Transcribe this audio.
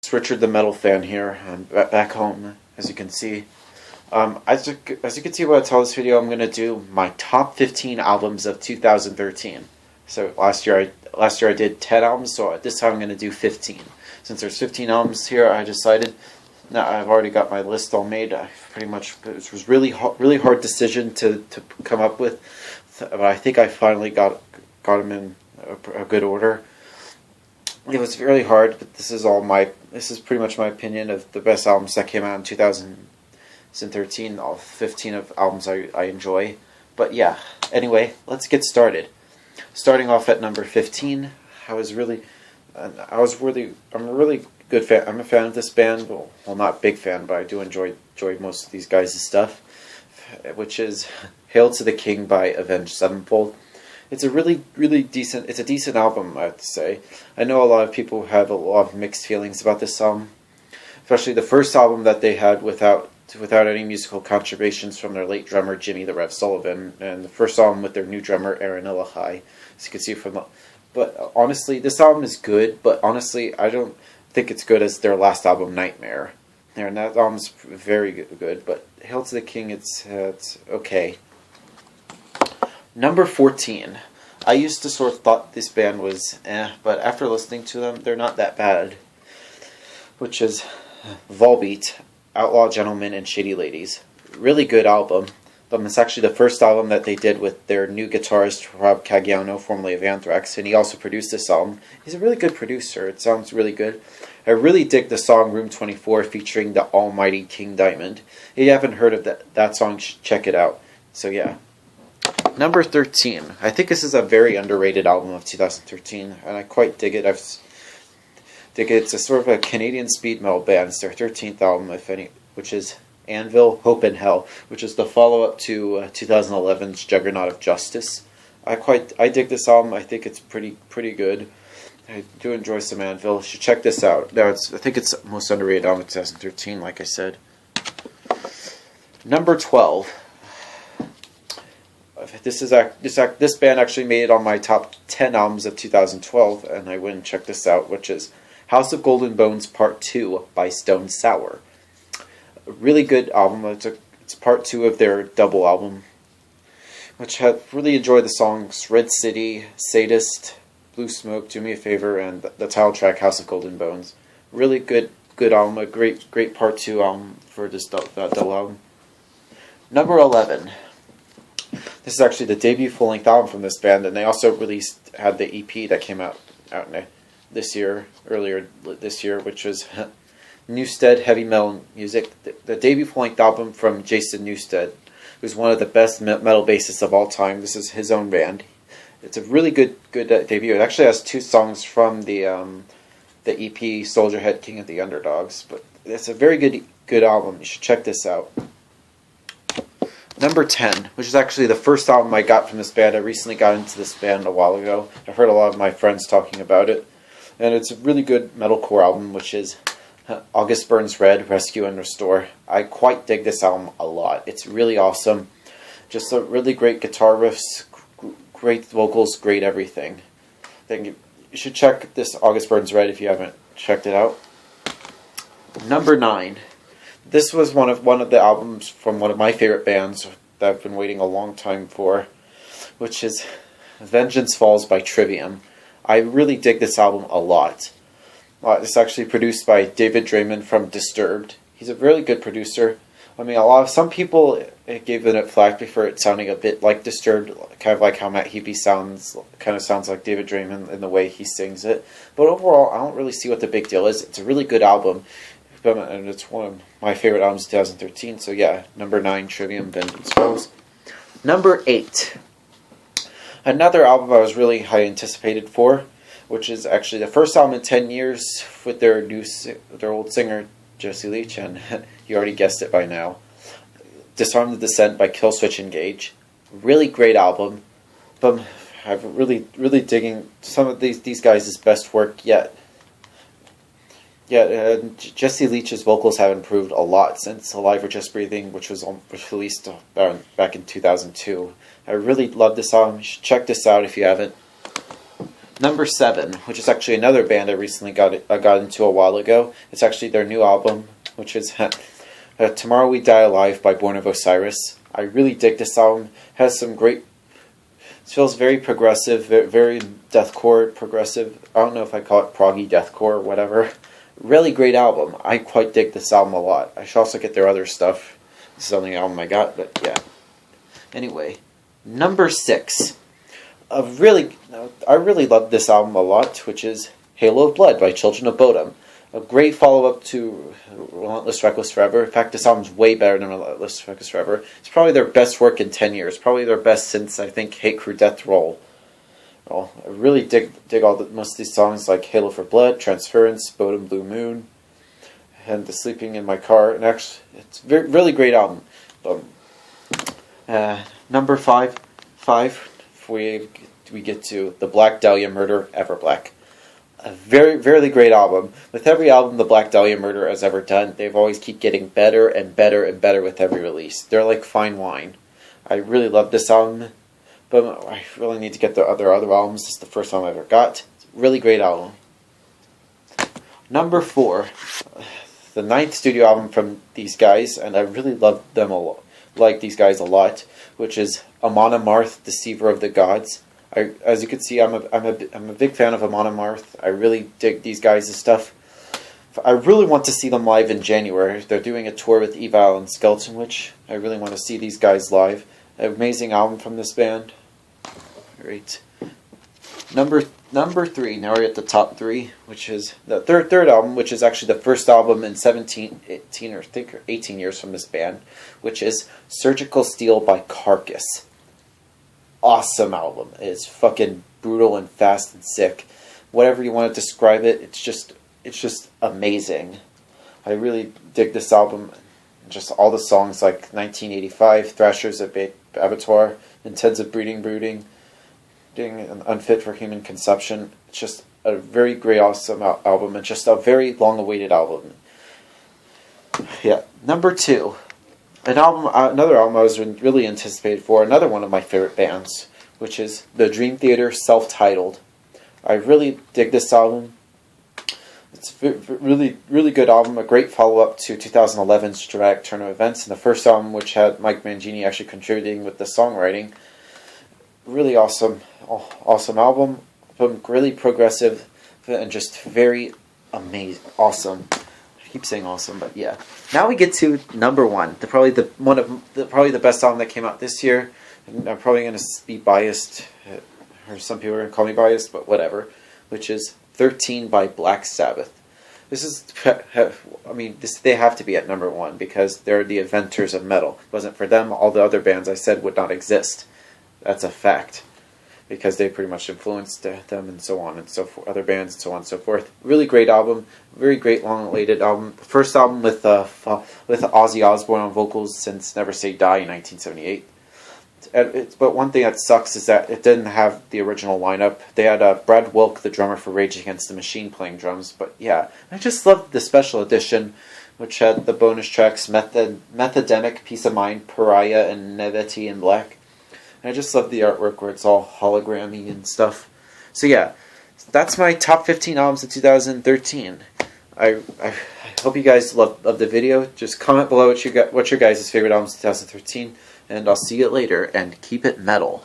It's Richard the Metal Fan here. I'm back home, as you can see. As you can see by the title of this video, I'm going to do my top 15 albums of 2013. So last year I did 10 albums, so this time I'm going to do 15. Since there's 15 albums here, I decided. Now I've already got my list all made. It was really hard decision to come up with, but I think I finally got them in a good order. It was really hard, but this is pretty much my opinion of the best albums that came out in 2013. All 15 of albums I enjoy. But yeah, anyway, let's get started. Starting off at number 15, I'm a really good fan. I'm a fan of this band. Well, not big fan, but I do enjoy most of these guys' stuff, which is "Hail to the King" by Avenged Sevenfold. It's a really decent album, I have to say. I know a lot of people have a lot of mixed feelings about this album, especially the first album that they had without any musical contributions from their late drummer Jimmy the Rev Sullivan, and the first album with their new drummer Aaron Illahai, as you can see from the. But honestly, this album is good. But honestly, I don't think it's good as their last album, Nightmare. And that album's very good. But Hail to the King, it's okay. Number 14. I used to sort of thought this band was but after listening to them, they're not that bad. Which is Volbeat, Outlaw Gentlemen and Shady Ladies. Really good album. It's actually the first album that they did with their new guitarist, Rob Caggiano, formerly of Anthrax, and he also produced this album. He's a really good producer. It sounds really good. I really dig the song Room 24 featuring the almighty King Diamond. If you haven't heard of that song, check it out. So yeah. Number 13. I think this is a very underrated album of 2013, and I quite dig it. It's a sort of a Canadian speed metal band. It's their 13th album, if any, which is Anvil, Hope and Hell, which is the follow-up to 2011's Juggernaut of Justice. I dig this album. I think it's pretty good. I do enjoy some Anvil. You should check this out. I think it's the most underrated album of 2013, like I said. Number 12. This band actually made it on my top 10 albums of 2012, and I went and checked this out, which is House of Golden Bones Part 2 by Stone Sour. A really good album. It's part 2 of their double album, which I really enjoyed the songs Red City, Sadist, Blue Smoke, Do Me a Favor, and the title track House of Golden Bones. Really good album. A great part 2 album for this double album. Number 11. This is actually the debut full-length album from this band, and they also had the EP that came out earlier this year, which was Newstead Heavy Metal Music. The debut full-length album from Jason Newstead, who's one of the best metal bassists of all time. This is his own band. It's a really good debut. It actually has 2 songs from the EP Soldierhead King of the Underdogs, but it's a very good album. You should check this out. Number 10, which is actually the first album I got from this band. I recently got into this band a while ago. I've heard a lot of my friends talking about it. And it's a really good metalcore album, which is August Burns Red, Rescue and Restore. I quite dig this album a lot. It's really awesome. Just a really great guitar riffs, great vocals, great everything. You should check this August Burns Red if you haven't checked it out. Number 9. This was one of the albums from one of my favorite bands that I've been waiting a long time for, which is Vengeance Falls by Trivium. I really dig this album a lot. It's actually produced by David Draiman from Disturbed. He's a really good producer. I mean, some people gave it flack for it sounding a bit like Disturbed, kind of like how Matt Heapy sounds like David Draiman in the way he sings it. But overall, I don't really see what the big deal is. It's a really good album. And it's one of my favorite albums of 2013. So yeah, number 9, Trivium, Vengeance Falls. Number 8. Another album I was really high anticipated for, which is actually the first album in 10 years with their old singer, Jesse Leach, and you already guessed it by now. Disarm the Descent by Killswitch Engage. Really great album. But I'm really digging some of these guys' best work yet. Yeah, Jesse Leach's vocals have improved a lot since Alive or Just Breathing, which was released back in 2002. I really love this album. You should check this out if you haven't. Number 7, which is actually another band I recently got into a while ago. It's actually their new album, which is Tomorrow We Die Alive by Born of Osiris. I really dig this album. It has some great... It feels very progressive, very deathcore progressive. I don't know if I call it proggy deathcore or whatever. Really great album. I quite dig this album a lot. I should also get their other stuff. This is the only album I got, but yeah. Anyway, number 6. I really love this album a lot, which is Halo of Blood by Children of Bodom. A great follow-up to Relentless Reckless Forever. In fact, this album's way better than Relentless Reckless Forever. It's probably their best work in 10 years. Probably their best since, I think, Hate Crew Death Roll. Well, I really dig most of these songs, like Halo for Blood, Transference, Bodom Blue Moon, and The Sleeping in My Car. And actually, it's a really great album. Number 5, we get to The Black Dahlia Murder, Everblack. A very great album. With every album the Black Dahlia Murder has ever done, they've always keep getting better and better and better with every release. They're like fine wine. I really love this album, but I really need to get their other albums. This is the first album I ever got. It's a really great album. Number 4, the 9th studio album from these guys, and I really love them a lot. Like these guys a lot, which is Monomarth, Deceiver of the Gods. As you can see, I'm a big fan of Monomarth. I really dig these guys' stuff. I really want to see them live in January. They're doing a tour with Evil and Skeleton Witch. I really want to see these guys live. An amazing album from this band. Great. Number 3. Now we're at the top 3, which is the third album, which is actually the first album in 18 years from this band, which is Surgical Steel by Carcass. Awesome album. It's fucking brutal and fast and sick. Whatever you want to describe it, it's just amazing. I really dig this album. Just all the songs like 1985, Thrashers at Abattoir, Intensive Brooding, and Unfit for Human Consumption. It's just a very great, awesome album, and just a very long-awaited album. Yeah, number 2. Another album I was really anticipated for, another one of my favorite bands, which is The Dream Theater, self-titled. I really dig this album. It's a really good album, a great follow-up to 2011's Dramatic Turn of Events, and the first album, which had Mike Mangini actually contributing with the songwriting. Really awesome album, really progressive, and just very amazing, awesome. I keep saying awesome, but yeah. Now we get to number 1, probably the best album that came out this year. And I'm probably going to be biased, or some people are going to call me biased, but whatever. Which is 13 by Black Sabbath. This is, they have to be at number 1 because they're the inventors of metal. If it wasn't for them, all the other bands I said would not exist. That's a fact. Because they pretty much influenced them and so on and so forth, other bands and so on and so forth. Really great album, very great long-awaited album. First album with Ozzy Osbourne on vocals since Never Say Die in 1978. But one thing that sucks is that it didn't have the original lineup. They had Brad Wilk, the drummer for Rage Against the Machine, playing drums. But yeah, I just loved the special edition, which had the bonus tracks Methademic, Peace of Mind, Pariah, and Neveti in Black. I just love the artwork where it's all hologrammy and stuff. So yeah, that's my top 15 albums of 2013. I hope you guys love the video. Just comment below what's your guys' favorite albums of 2013, and I'll see you later, and keep it metal.